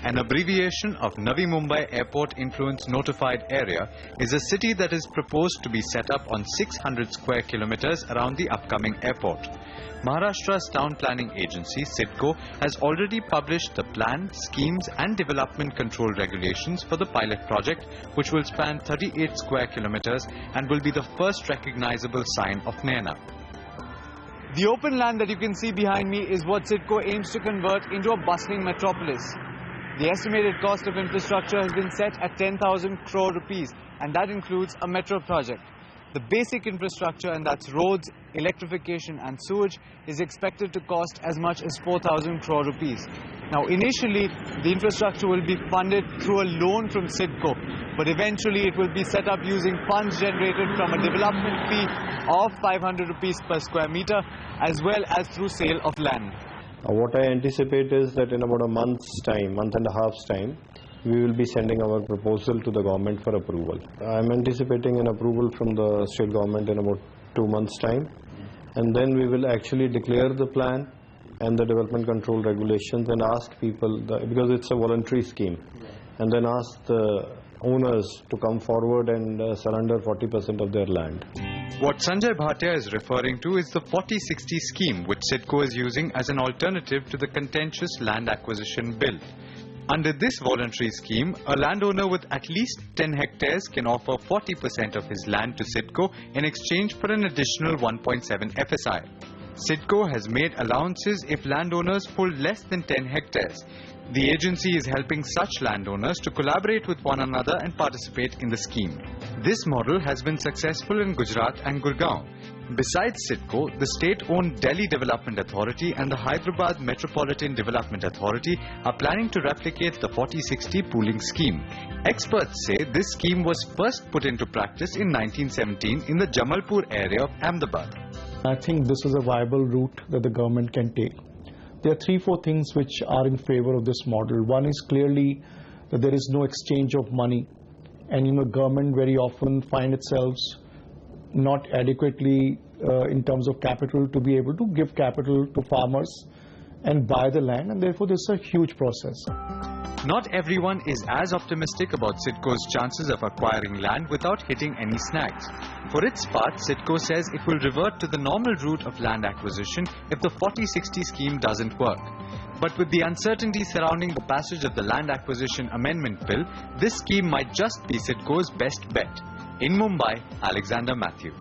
an abbreviation of Navi Mumbai Airport Influence Notified Area, is a city that is proposed to be set up on 600 square kilometers around the upcoming airport. Maharashtra's town planning agency, CIDCO, has already published the plan, schemes and development control regulations for the pilot project, which will span 38 square kilometers and will be the first recognizable sign of NAINA. The open land that you can see behind me is what CIDCO aims to convert into a bustling metropolis. The estimated cost of infrastructure has been set at 10,000 crore rupees, and that includes a metro project. The basic infrastructure, and that's roads, electrification and sewage, is expected to cost as much as 4,000 crore rupees. Now, initially, the infrastructure will be funded through a loan from CIDCO, but eventually it will be set up using funds generated from a development fee of 500 rupees per square meter, as well as through sale of land. What I anticipate is that in about a month's time, month and a half's time, we will be sending our proposal to the government for approval. I am anticipating an approval from the state government in about 2 months' time, and then we will actually declare the plan and the development control regulations and ask people, because it's a voluntary scheme, and then ask the owners to come forward and surrender 40% of their land. What Sanjay Bhatia is referring to is the 40-60 scheme, which CIDCO is using as an alternative to the contentious land acquisition bill. Under this voluntary scheme, a landowner with at least 10 hectares can offer 40% of his land to CIDCO in exchange for an additional 1.7 FSI. CIDCO has made allowances if landowners hold less than 10 hectares. The agency is helping such landowners to collaborate with one another and participate in the scheme. This model has been successful in Gujarat and Gurgaon. Besides CIDCO, the state-owned Delhi Development Authority and the Hyderabad Metropolitan Development Authority are planning to replicate the 40-60 pooling scheme. Experts say this scheme was first put into practice in 1917 in the Jamalpur area of Ahmedabad. I think this is a viable route that the government can take. There are 3-4 things which are in favor of this model. One is clearly that there is no exchange of money, and government very often find itself not adequately in terms of capital to be able to give capital to farmers and buy the land, and therefore this is a huge process. Not everyone is as optimistic about CIDCO's chances of acquiring land without hitting any snags. For its part, CIDCO says it will revert to the normal route of land acquisition if the 40-60 scheme doesn't work. But with the uncertainty surrounding the passage of the Land Acquisition Amendment Bill, this scheme might just be CIDCO's best bet. In Mumbai, Alexander Matthew.